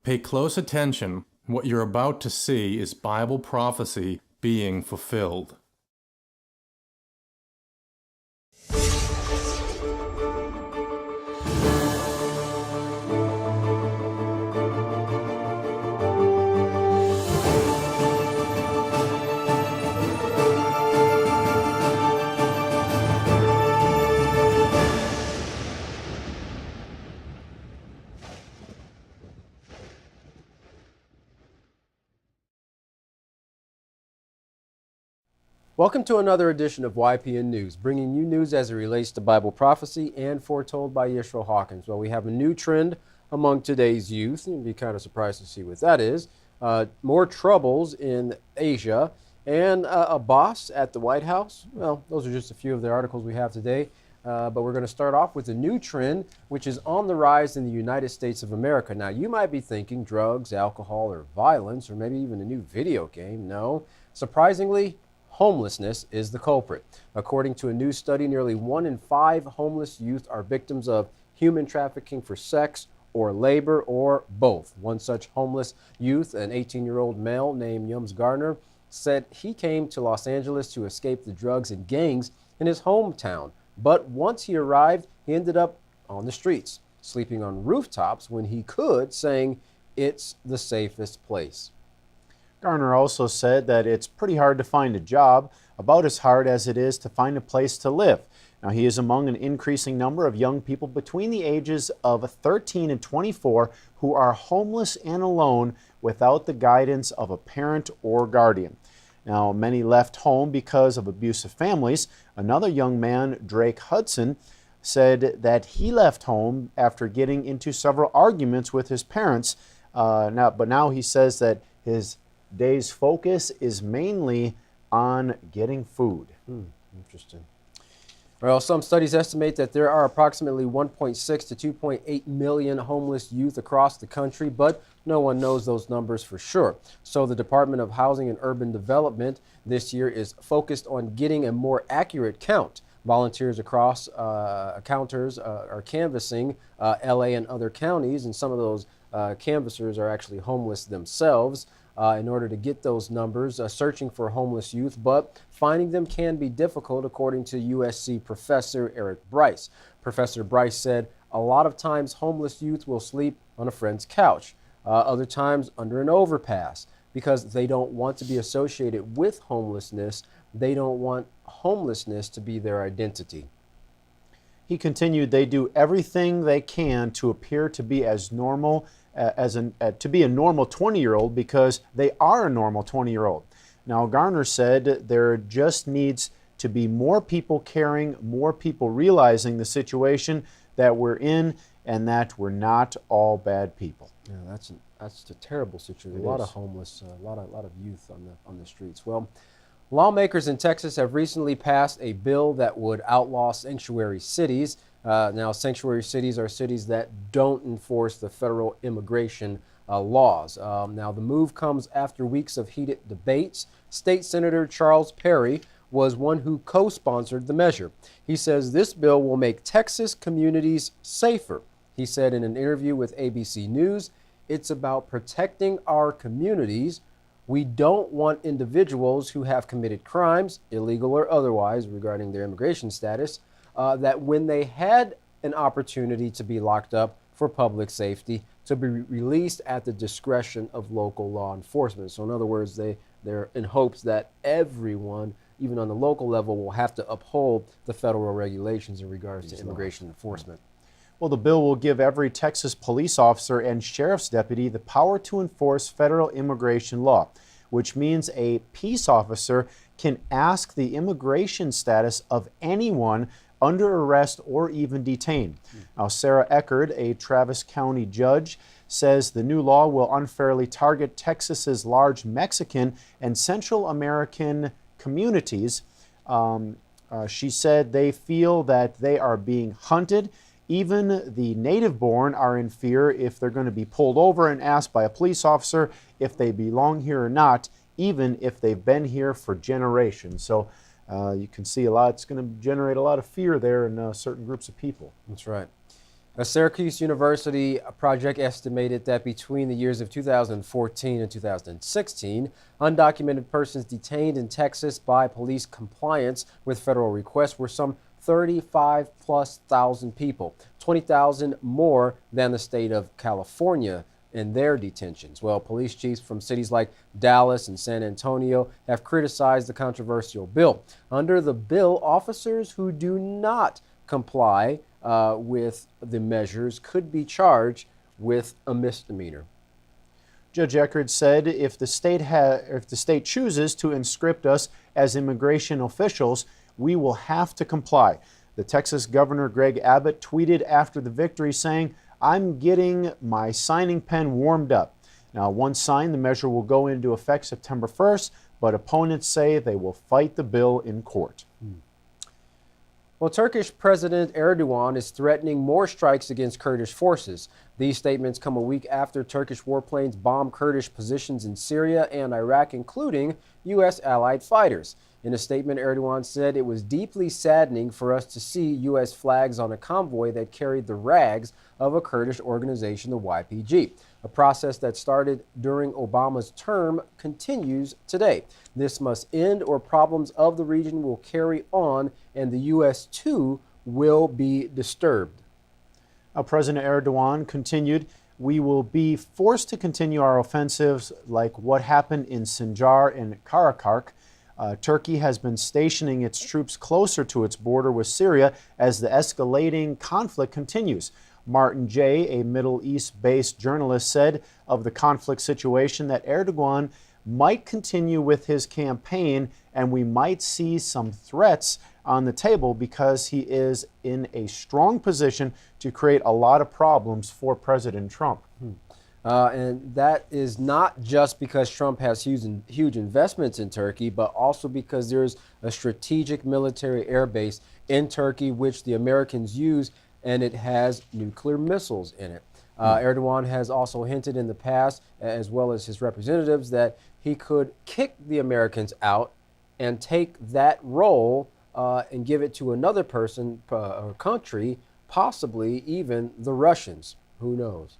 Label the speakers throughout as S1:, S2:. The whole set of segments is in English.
S1: Pay close attention. What you're about to see is Bible prophecy being fulfilled.
S2: Welcome to another edition of YPN News, bringing you news as it relates to Bible prophecy and foretold by Yisrael Hawkins. Well, we have a new trend among today's youth. You'd be kind of surprised to see what that is. More troubles in Asia and Abbas at the White House. Well, those are just a few of the articles we have today. But we're going to start off with a new trend, which is on the rise in the United States of America. Now, you might be thinking drugs, alcohol, or violence, or maybe even a new video game. No. Surprisingly, homelessness is the culprit. According to a new study, nearly 1 in 5 homeless youth are victims of human trafficking for sex or labor or both. One such homeless youth, an 18-year-old male named Ilan Goldenberg, said he came to Los Angeles to escape the drugs and gangs in his hometown. But once he arrived, he ended up on the streets, sleeping on rooftops when he could, saying it's the safest place.
S3: Garner also said that it's pretty hard to find a job, about as hard as it is to find a place to live. Now, he is among an increasing number of young people between the ages of 13 and 24 who are homeless and alone without the guidance of a parent or guardian. Now, many left home because of abusive families. Another young man, Drake Hudson, said that he left home after getting into several arguments with his parents. But now he says that his day's focus is mainly on getting food.
S2: Interesting. Well, some studies estimate that there are approximately 1.6 to 2.8 million homeless youth across the country, but no one knows those numbers for sure. So the Department of Housing and Urban Development this year is focused on getting a more accurate count. Volunteers across counters are canvassing LA and other counties, and some of those canvassers are actually homeless themselves. In order to get those numbers, searching for homeless youth, but finding them can be difficult, according to USC professor Eric Bryce. Professor Bryce said a lot of times homeless youth will sleep on a friend's couch, other times under an overpass, because they don't want to be associated with homelessness. They don't want homelessness to be their identity.
S3: He continued, they do everything they can to appear to be as normal to be a normal 20-year-old because they are a normal 20-year-old. Now, Garner said there just needs to be more people caring, more people realizing the situation that we're in and that we're not all bad people.
S2: Yeah, that's a terrible situation. A lot of homeless, a lot of youth on the streets. Well, lawmakers in Texas have recently passed a bill that would outlaw sanctuary cities. Now, sanctuary cities are cities that don't enforce the federal immigration laws. Now, the move comes after weeks of heated debates. State Senator Charles Perry was one who co-sponsored the measure. He says this bill will make Texas communities safer. He said in an interview with ABC News, it's about protecting our communities. We don't want individuals who have committed crimes, illegal or otherwise, regarding their immigration status, that when they had an opportunity to be locked up for public safety, to be released at the discretion of local law enforcement. So in other words, they're in hopes that everyone, even on the local level, will have to uphold the federal regulations in regards to immigration enforcement.
S3: Well, the bill will give every Texas police officer and sheriff's deputy the power to enforce federal immigration law, which means a peace officer can ask the immigration status of anyone under arrest or even detained. Now, Sarah Eckerd, a Travis County judge, says the new law will unfairly target Texas's large Mexican and Central American communities. She said they feel that they are being hunted. Even the native-born are in fear if they're going to be pulled over and asked by a police officer if they belong here or not, even if they've been here for generations. So you can see it's going to generate a lot of fear there in certain groups of people.
S2: That's right. A Syracuse University project estimated that between the years of 2014 and 2016, undocumented persons detained in Texas by police compliance with federal requests were some 35,000+ people, 20,000 more than the state of California in their detentions. Well, police chiefs from cities like Dallas and San Antonio have criticized the controversial bill. Under the bill, officers who do not comply with the measures could be charged with a misdemeanor.
S3: Judge Eckert said if the state chooses to inscript us as immigration officials, we will have to comply. The Texas Governor Greg Abbott tweeted after the victory saying, "I'm getting my signing pen warmed up." Now, once signed, the measure will go into effect September 1st, but opponents say they will fight the bill in court.
S2: Well, Turkish President Erdogan is threatening more strikes against Kurdish forces. These statements come a week after Turkish warplanes bombed Kurdish positions in Syria and Iraq, including U.S. allied fighters. In a statement, Erdogan said it was deeply saddening for us to see U.S. flags on a convoy that carried the rags of a Kurdish organization, the YPG. A process that started during Obama's term continues today. This must end, or problems of the region will carry on, and the U.S. too will be disturbed.
S3: President Erdogan continued, "We will be forced to continue our offensives like what happened in Sinjar and Karakark." Turkey has been stationing its troops closer to its border with Syria as the escalating conflict continues. Martin Jay, a Middle East-based journalist, said of the conflict situation that Erdogan might continue with his campaign and we might see some threats on the table because he is in a strong position to create a lot of problems for President Trump.
S2: And that is not just because Trump has huge investments in Turkey, but also because there's a strategic military air base in Turkey, which the Americans use, and it has nuclear missiles in it. Erdogan has also hinted in the past, as well as his representatives, that he could kick the Americans out and take that role and give it to another person or country, possibly even the Russians. Who knows?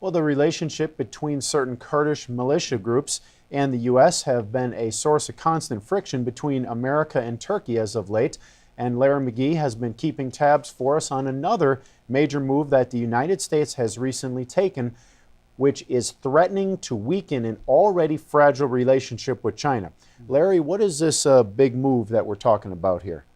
S3: Well, the relationship between certain Kurdish militia groups and the U.S. have been a source of constant friction between America and Turkey as of late. And Larry McGee has been keeping tabs for us on another major move that the United States has recently taken, which is threatening to weaken an already fragile relationship with China. Larry, what is this big move that we're talking about here?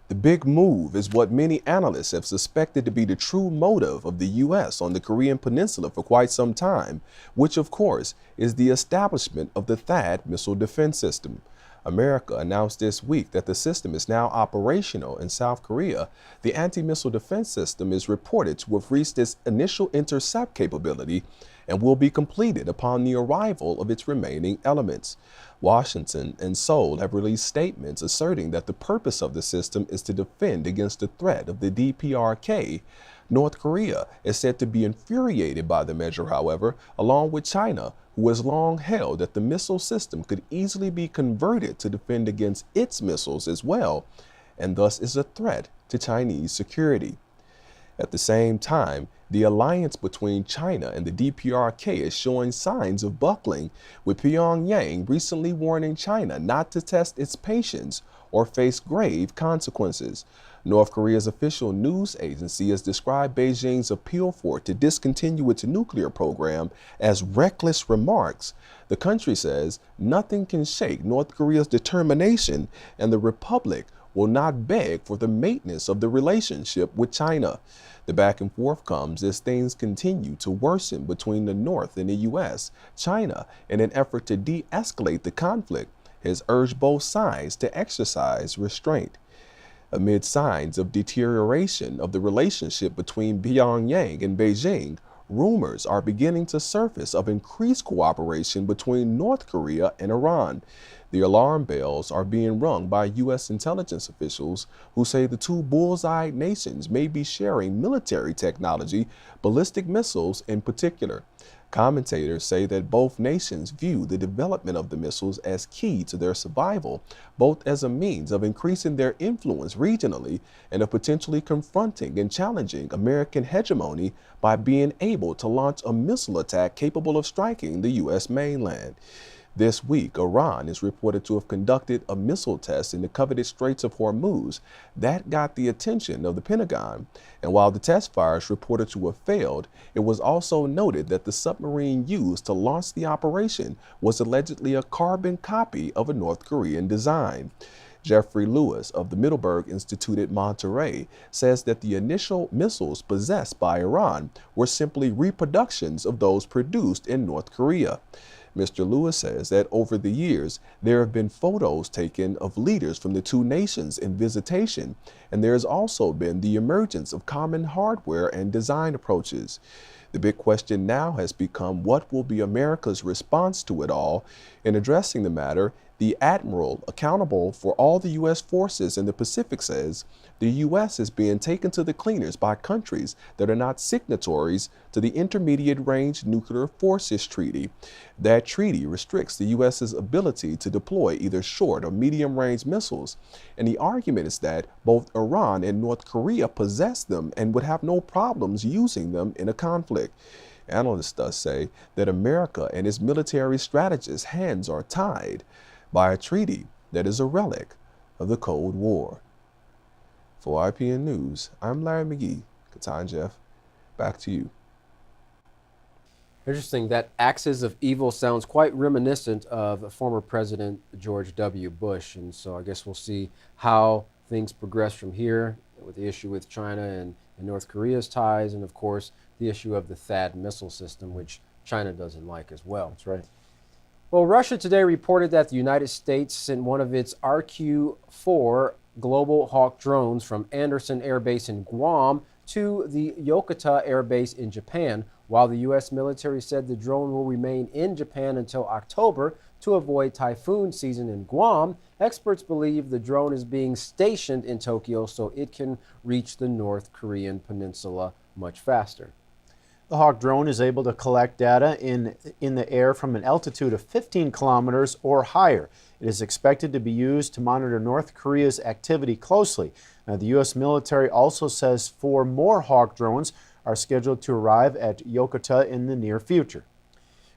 S4: The big move is what many analysts have suspected to be the true motive of the U.S. on the Korean Peninsula for quite some time, which of course is the establishment of the THAAD missile defense system. America announced this week that the system is now operational in South Korea. The anti-missile defense system is reported to have reached its initial intercept capability and will be completed upon the arrival of its remaining elements. Washington and Seoul have released statements asserting that the purpose of the system is to defend against the threat of the DPRK. North Korea is said to be infuriated by the measure, however, along with China, who has long held that the missile system could easily be converted to defend against its missiles as well, and thus is a threat to Chinese security. At the same time, the alliance between China and the DPRK is showing signs of buckling, with Pyongyang recently warning China not to test its patience or face grave consequences. North Korea's official news agency has described Beijing's appeal for it to discontinue its nuclear program as reckless remarks. The country says nothing can shake North Korea's determination, and the republic will not beg for the maintenance of the relationship with China. The back and forth comes as things continue to worsen between the North and the U.S. China, in an effort to de-escalate the conflict, has urged both sides to exercise restraint. Amid signs of deterioration of the relationship between Pyongyang and Beijing, rumors are beginning to surface of increased cooperation between North Korea and Iran. The alarm bells are being rung by U.S. intelligence officials who say the two bullseye nations may be sharing military technology, ballistic missiles in particular. Commentators say that both nations view the development of the missiles as key to their survival, both as a means of increasing their influence regionally and of potentially confronting and challenging American hegemony by being able to launch a missile attack capable of striking the U.S. mainland. This week, Iran is reported to have conducted a missile test in the coveted Straits of Hormuz. That got the attention of the Pentagon. And while the test fires reported to have failed, it was also noted that the submarine used to launch the operation was allegedly a carbon copy of a North Korean design. Jeffrey Lewis of the Middleburg Institute at Monterey says that the initial missiles possessed by Iran were simply reproductions of those produced in North Korea. Mr. Lewis says that over the years, there have been photos taken of leaders from the two nations in visitation, and there has also been the emergence of common hardware and design approaches. The big question now has become what will be America's response to it all. In addressing the matter, the Admiral, accountable for all the U.S. forces in the Pacific, says the U.S. is being taken to the cleaners by countries that are not signatories to the Intermediate Range Nuclear Forces Treaty. That treaty restricts the U.S.'s ability to deploy either short or medium-range missiles, and the argument is that both Iran and North Korea possess them and would have no problems using them in a conflict. Analysts thus say that America and its military strategists' hands are tied by a treaty that is a relic of the Cold War. For YPN News, I'm Larry McGee. Katan Jeff, back to you.
S2: Interesting. That axis of evil sounds quite reminiscent of former President George W. Bush. And so I guess we'll see how things progress from here with the issue with China and North Korea's ties, and of course the issue of the THAAD missile system, which China doesn't like as well.
S3: That's right.
S2: Well, Russia today reported that the United States sent one of its RQ-4 Global Hawk drones from Andersen Air Base in Guam to the Yokota Air Base in Japan, while the U.S. military said the drone will remain in Japan until October to avoid typhoon season in Guam. Experts believe the drone is being stationed in Tokyo so it can reach the North Korean peninsula much faster.
S3: The Hawk drone is able to collect data in the air from an altitude of 15 kilometers or higher. It is expected to be used to monitor North Korea's activity closely. Now, the U.S. military also says 4 more Hawk drones are scheduled to arrive at Yokota in the near future.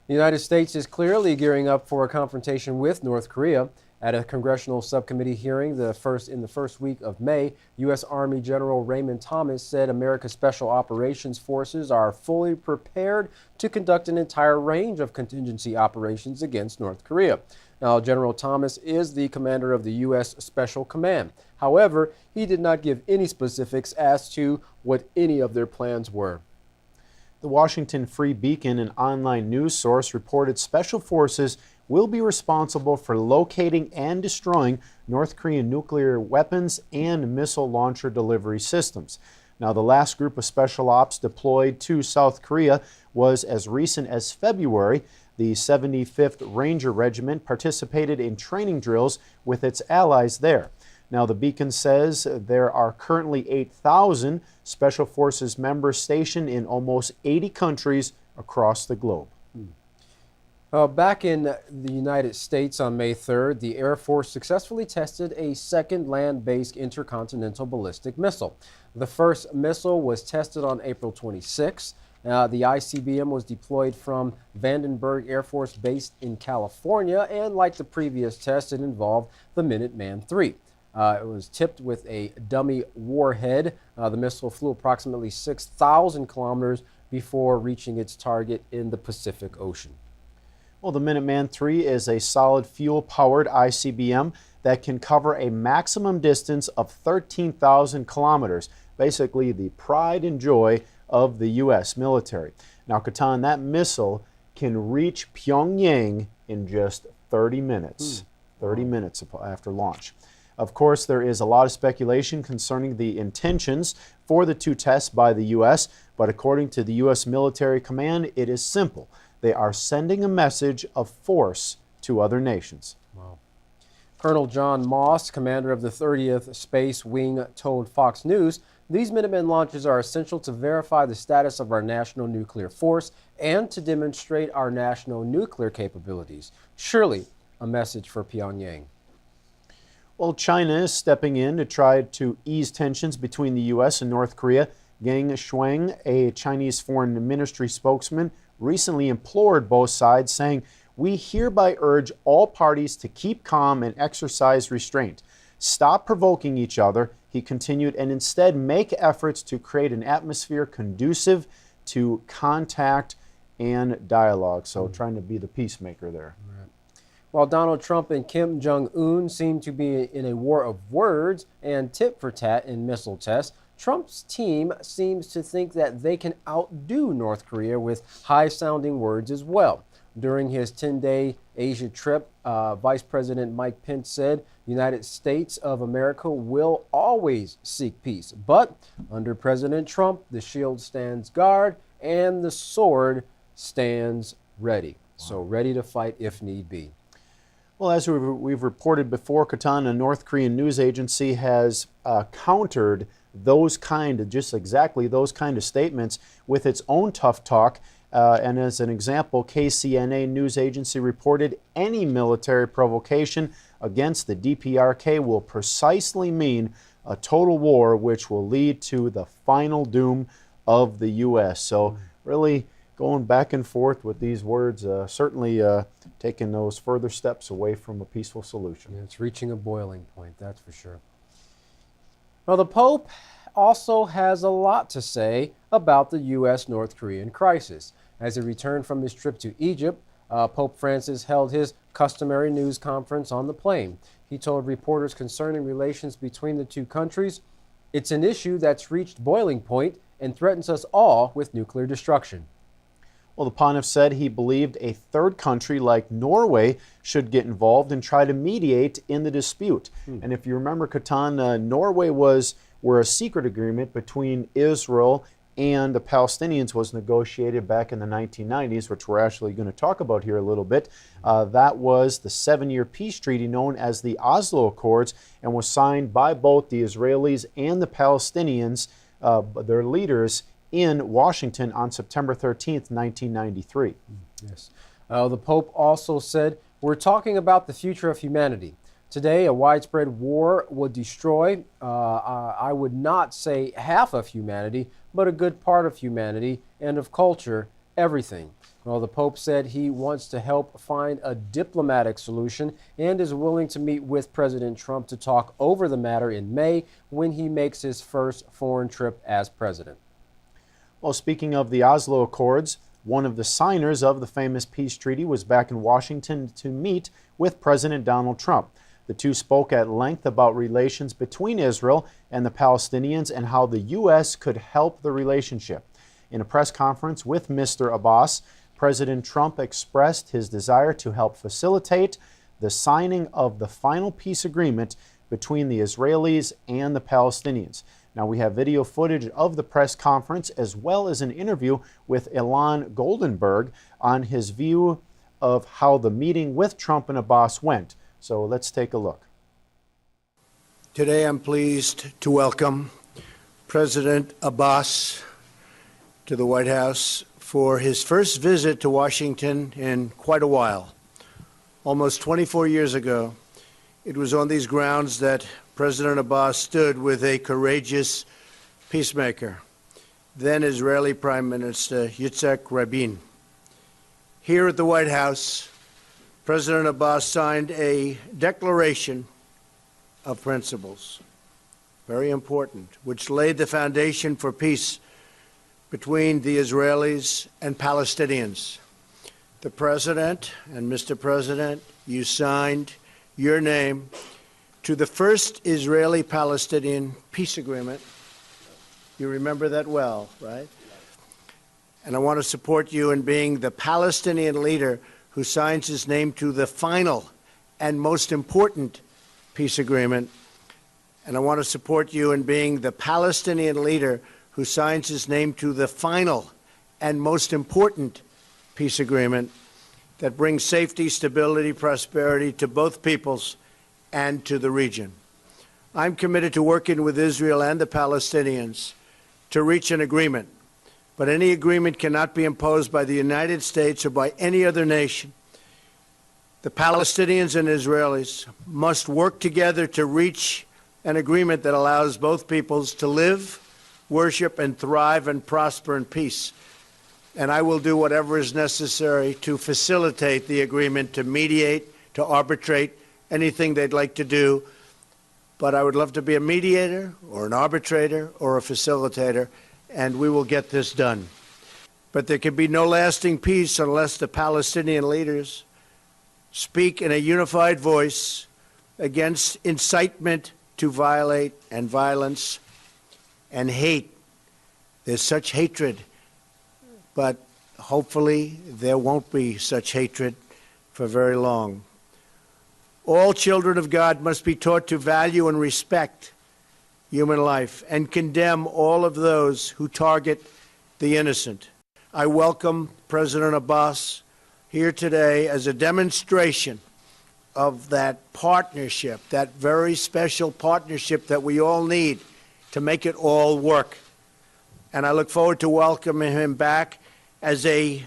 S2: The United States is clearly gearing up for a confrontation with North Korea. At a congressional subcommittee hearing in the first week of May, U.S. Army General Raymond Thomas said America's Special Operations Forces are fully prepared to conduct an entire range of contingency operations against North Korea. Now, General Thomas is the commander of the U.S. Special Command. However, he did not give any specifics as to what any of their plans were.
S3: The Washington Free Beacon, an online news source, reported special forces will be responsible for locating and destroying North Korean nuclear weapons and missile launcher delivery systems. Now, the last group of special ops deployed to South Korea was as recent as February. The 75th Ranger Regiment participated in training drills with its allies there. Now, the Beacon says there are currently 8,000 Special Forces members stationed in almost 80 countries across the globe.
S2: Back in the United States on May 3rd, the Air Force successfully tested a second land-based intercontinental ballistic missile. The first missile was tested on April 26. The ICBM was deployed from Vandenberg Air Force Base in California, and like the previous test, it involved the Minuteman III. It was tipped with a dummy warhead. The missile flew approximately 6,000 kilometers before reaching its target in the Pacific Ocean.
S3: Well, the Minuteman III is a solid fuel-powered ICBM that can cover a maximum distance of 13,000 kilometers, basically the pride and joy of the U.S. military. Now, Katan, that missile can reach Pyongyang in just 30 minutes, 30 minutes after launch. Of course, there is a lot of speculation concerning the intentions for the two tests by the U.S., but according to the U.S. military command, it is simple. They are sending a message of force to other nations.
S2: Wow. Colonel John Moss, commander of the 30th Space Wing, told Fox News, "These Minuteman launches are essential to verify the status of our national nuclear force and to demonstrate our national nuclear capabilities." Surely a message for Pyongyang.
S3: Well, China is stepping in to try to ease tensions between the U.S. and North Korea. Gang Shuang, a Chinese foreign ministry spokesman, recently implored both sides, saying, "We hereby urge all parties to keep calm and exercise restraint. Stop provoking each other," he continued, "and instead make efforts to create an atmosphere conducive to contact and dialogue." So trying to be the peacemaker there.
S2: While Donald Trump and Kim Jung-un seem to be in a war of words and tit for tat in missile tests, Trump's team seems to think that they can outdo North Korea with high-sounding words as well. During his 10-day Asia trip, Vice President Mike Pence said the United States of America will always seek peace. But under President Trump, the shield stands guard and the sword stands ready. So ready to fight if need be.
S3: Well, as we've reported before, Katan, a North Korean news agency, has countered just exactly those kind of statements with its own tough talk. And as an example, KCNA news agency reported any military provocation against the DPRK will precisely mean a total war, which will lead to the final doom of the U.S. So really going back and forth with these words, certainly taking those further steps away from a peaceful solution.
S2: Yeah, it's reaching a boiling point, that's for sure. Well, the Pope also has a lot to say about the U.S.-North Korean crisis. As he returned from his trip to Egypt, Pope Francis held his customary news conference on the plane. He told reporters concerning relations between the two countries, "It's an issue that's reached boiling point and threatens us all with nuclear destruction."
S3: Well, the Pontiff said he believed a third country like Norway should get involved and try to mediate in the dispute. And if you remember, Katan, Norway where a secret agreement between Israel and the Palestinians was negotiated back in the 1990s, which we're actually going to talk about here a little bit. That was the 7-year peace treaty known as the Oslo Accords and was signed by both the Israelis and the Palestinians, their leaders, in Washington on September 13th, 1993.
S2: Yes. The Pope also said, "We're talking about the future of humanity. Today, a widespread war would destroy, I would not say half of humanity, but a good part of humanity and of culture, everything." Well, the Pope said he wants to help find a diplomatic solution and is willing to meet with President Trump to talk over the matter in May when he makes his first foreign trip as president.
S3: Well, speaking of the Oslo Accords, one of the signers of the famous peace treaty was back in Washington to meet with President Donald Trump. The two spoke at length about relations between Israel and the Palestinians and how the U.S. could help the relationship. In a press conference with Mr. Abbas, President Trump expressed his desire to help facilitate the signing of the final peace agreement between the Israelis and the Palestinians. Now, we have video footage of the press conference as well as an interview with Ilan Goldenberg on his view of how the meeting with Trump and Abbas went. So let's take a look.
S5: Today I'm pleased to welcome President Abbas to the White House for his first visit to Washington in quite a while. Almost 24 years ago, it was on these grounds that President Abbas stood with a courageous peacemaker, then Israeli Prime Minister Yitzhak Rabin. Here at the White House, President Abbas signed a declaration of principles, very important, which laid the foundation for peace between the Israelis and Palestinians. The President and Mr. President, you signed your name to the first Israeli-Palestinian peace agreement. You remember that well, right? And I want to support you in being the Palestinian leader who signs his name to the final and most important peace agreement. And I want to support you in being the Palestinian leader who signs his name to the final and most important peace agreement that brings safety, stability, prosperity to both peoples and to the region. I'm committed to working with Israel and the Palestinians to reach an agreement, but any agreement cannot be imposed by the United States or by any other nation. The Palestinians and Israelis must work together to reach an agreement that allows both peoples to live, worship, and thrive and prosper in peace. And I will do whatever is necessary to facilitate the agreement, to mediate, to arbitrate, anything they'd like to do. But I would love to be a mediator or an arbitrator or a facilitator, and we will get this done. But there can be no lasting peace unless the Palestinian leaders speak in a unified voice against incitement to violate and violence and hate. There's such hatred, but hopefully there won't be such hatred for very long. All children of God must be taught to value and respect human life and condemn all of those who target the innocent. I welcome President Abbas here today as a demonstration of that partnership, that very special partnership that we all need to make it all work. And I look forward to welcoming him back as a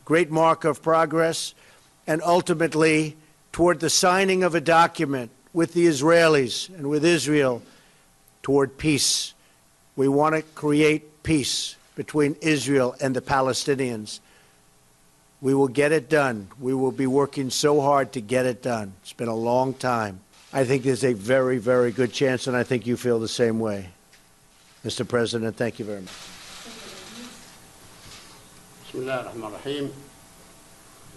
S5: great mark of progress and ultimately toward the signing of a document with the Israelis and with Israel toward peace. We want to create peace between Israel and the Palestinians. We will get it done. We will be working so hard to get it done. It's been a long time. I think there's a very, very good chance, and I think you feel the same way. Mr. President, thank you very much.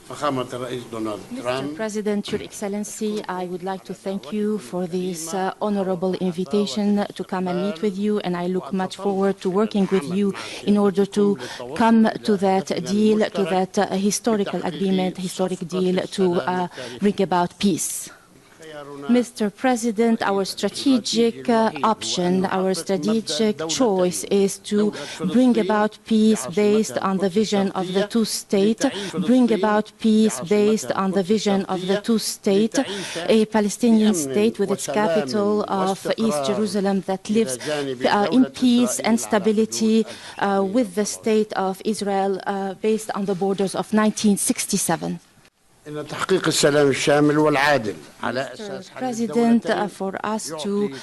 S6: Mr. President, Your Excellency, I would like to thank you for this honorable invitation to come and meet with you, and I look much forward to working with you in order to come to that deal, to that historical agreement, historic deal to bring about peace. Mr. President, our strategic option, our strategic choice is to bring about peace based on the vision of the two-state, bring about peace based on the vision of the two-state, a Palestinian state with its capital of East Jerusalem that lives in peace and stability with the state of Israel based on the borders of 1967. Mr. President, for us to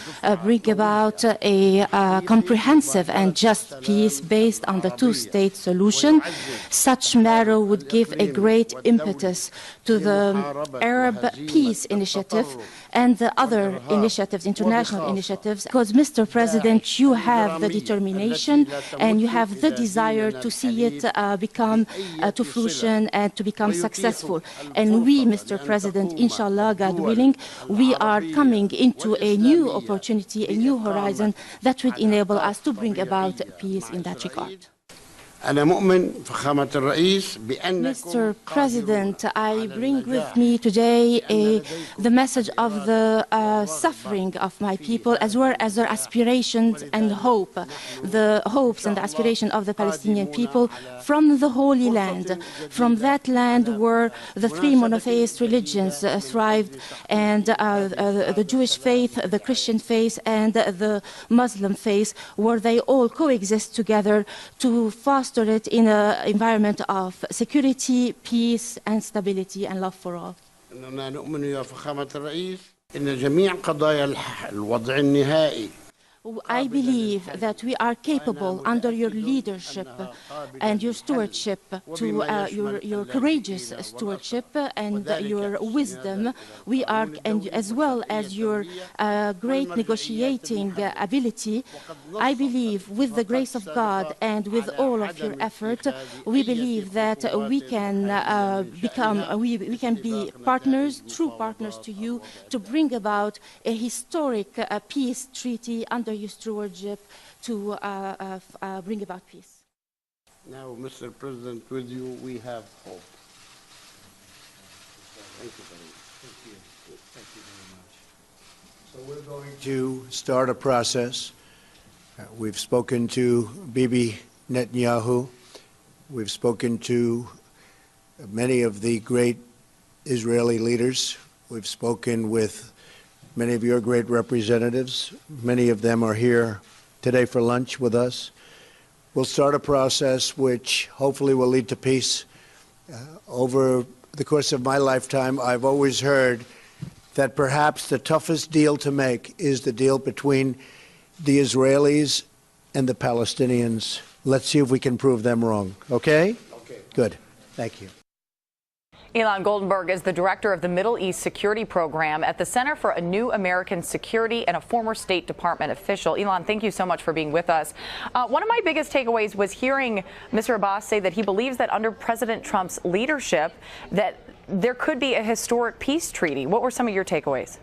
S6: bring about a comprehensive and just peace based on the two-state solution, such matter would give a great impetus to the Arab Peace Initiative and the other initiatives, international initiatives, because, Mr. President, you have the determination and you have the desire to see it become to fruition and to become successful. And we, Mr. President, inshallah, God willing, we are coming into a new opportunity, a new horizon that would enable us to bring about peace in that regard. Mr. President, I bring with me today the message of the suffering of my people, as well as their aspirations and hope, the hopes and the aspiration of the Palestinian people from the Holy Land, from that land where the three monotheist religions thrived, and the Jewish faith, the Christian faith, and the Muslim faith, where they all coexist together to foster it in an environment of security, peace, and stability, and love for all. I believe that we are capable, under your leadership and your stewardship, your courageous stewardship and your wisdom, we are, and as well as your great negotiating ability, I believe, with the grace of God and with all of your effort, we believe that we can we can be partners, true partners to you, to bring about a historic peace treaty under your stewardship to bring about peace.
S5: Now, Mr. President, with you we have hope. Thank you very much. Thank you very much. So we're going to start a process. We've spoken to Bibi Netanyahu. We've spoken to many of the great Israeli leaders. We've spoken with many of your great representatives. Many of them are here today for lunch with us. We'll start a process which hopefully will lead to peace. Over the course of my lifetime, I've always heard that perhaps the toughest deal to make is the deal between the Israelis and the Palestinians. Let's see if we can prove them wrong. Okay? Okay. Good. Thank you.
S7: Ilan Goldenberg is the director of the Middle East Security Program at the Center for a New American Security and a former State Department official. Ilan, thank you so much for being with us. One of my biggest takeaways was hearing Mr. Abbas say that he believes that under President Trump's leadership that there could be a historic peace treaty. What were some of your takeaways?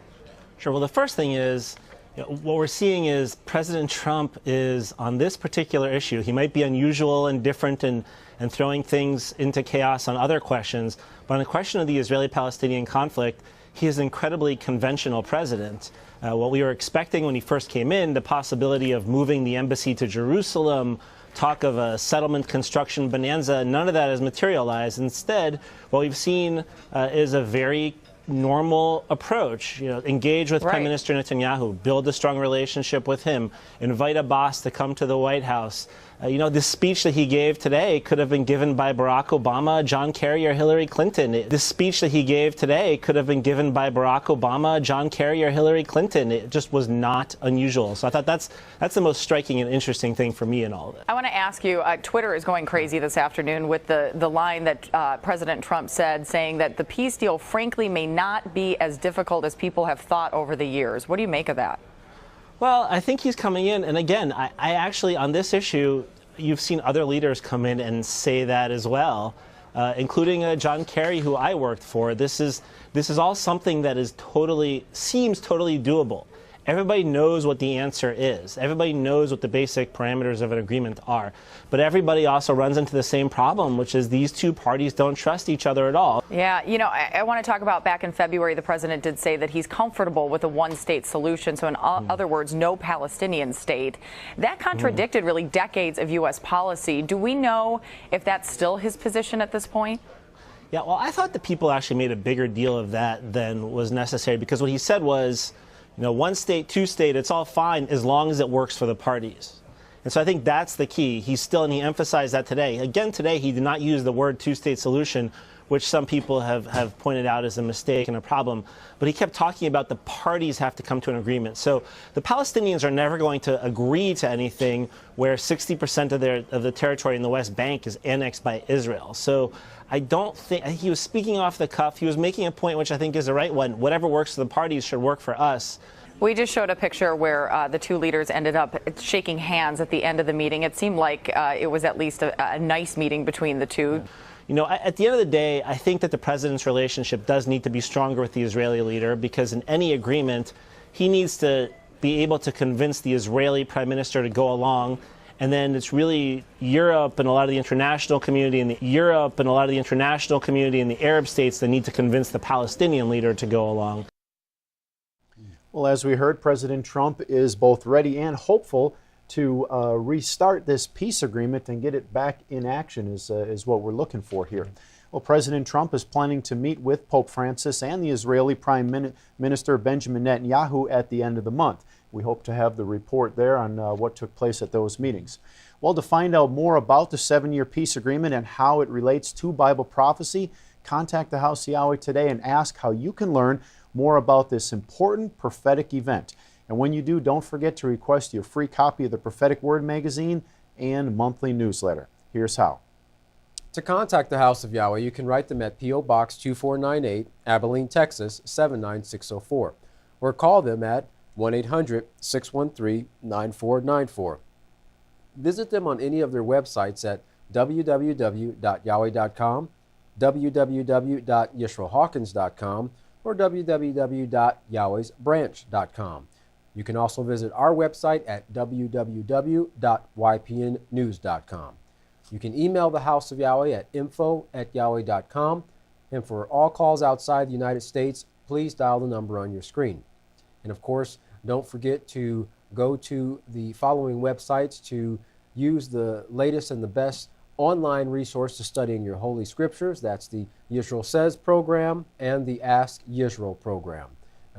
S8: Sure. Well, the first thing is, what we're seeing is President Trump is, on this particular issue, he might be unusual and different and throwing things into chaos on other questions, but on the question of the Israeli-Palestinian conflict, he is an incredibly conventional president. What we were expecting when he first came in, the possibility of moving the embassy to Jerusalem, talk of a settlement construction bonanza, none of that has materialized. Instead, what we've seen is a very normal approach. Engage with Prime Minister Netanyahu, build a strong relationship with him, invite Abbas to come to the White House. This speech that he gave today could have been given by Barack Obama, John Kerry, or Hillary Clinton. This speech that he gave today could have been given by Barack Obama, John Kerry, or Hillary Clinton. It just was not unusual. So I thought that's the most striking and interesting thing for me in all of it.
S7: I want to ask you, Twitter is going crazy this afternoon with the line that President Trump said, saying that the peace deal, frankly, may not be as difficult as people have thought over the years. What do you make of that?
S8: Well, I think he's coming in, and again, I actually, on this issue, you've seen other leaders come in and say that as well, including John Kerry, who I worked for. This is all something that seems totally doable. Everybody knows what the answer is. Everybody knows what the basic parameters of an agreement are. But everybody also runs into the same problem, which is these two parties don't trust each other at all.
S7: Yeah, I want to talk about back in February, the president did say that he's comfortable with a one-state solution. So in other words, no Palestinian state. That contradicted really decades of U.S. policy. Do we know if that's still his position at this point?
S8: Yeah, well, I thought the people actually made a bigger deal of that than was necessary, because what he said was, one state, two state, it's all fine as long as it works for the parties. And so I think that's the key. And he emphasized that today. Again, today, he did not use the word two-state solution, which some people have pointed out as a mistake and a problem. But he kept talking about the parties have to come to an agreement. So the Palestinians are never going to agree to anything where 60% of the territory in the West Bank is annexed by Israel. So I don't think he was speaking off the cuff. He was making a point which I think is the right one. Whatever works for the parties should work for us.
S7: We just showed a picture where the two leaders ended up shaking hands at the end of the meeting. It seemed like it was at least a nice meeting between the two.
S8: At the end of the day, I think that the president's relationship does need to be stronger with the Israeli leader, because in any agreement, he needs to be able to convince the Israeli prime minister to go along. And then it's really Europe and a lot of the international community and the Arab states that need to convince the Palestinian leader to go along.
S3: Well, as we heard, President Trump is both ready and hopeful to restart this peace agreement and get it back in action is what we're looking for here. Well, President Trump is planning to meet with Pope Francis and the Israeli Prime Minister Benjamin Netanyahu at the end of the month. We hope to have the report there on what took place at those meetings. Well, to find out more about the 7-year peace agreement and how it relates to Bible prophecy, contact the House of Yahweh today and ask how you can learn more about this important prophetic event. And when you do, don't forget to request your free copy of the Prophetic Word magazine and monthly newsletter. Here's how.
S2: To contact the House of Yahweh, you can write them at P.O. Box 2498, Abilene, Texas 79604, or call them at 1-800-613-9494. Visit them on any of their websites at www.yahweh.com, www.yisraelhawkins.com, or www.yahwehsbranch.com. You can also visit our website at www.ypnnews.com. You can email the House of Yahweh at info@yahweh.com. And for all calls outside the United States, please dial the number on your screen. And of course, don't forget to go to the following websites to use the latest and the best online resource to studying your Holy Scriptures. That's the Yisrael Says program and the Ask Yisrael program.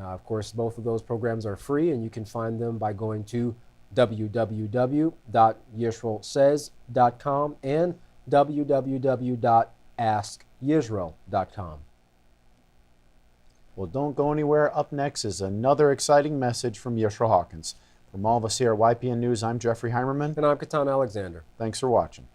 S2: Of course, both of those programs are free, and you can find them by going to www.yisraelsays.com and www.askyisrael.com.
S3: Well, don't go anywhere. Up next is another exciting message from Yisrael Hawkins. From all of us here at YPN News, I'm Jeffrey Heimerman.
S2: And I'm Katan Alexander.
S3: Thanks for watching.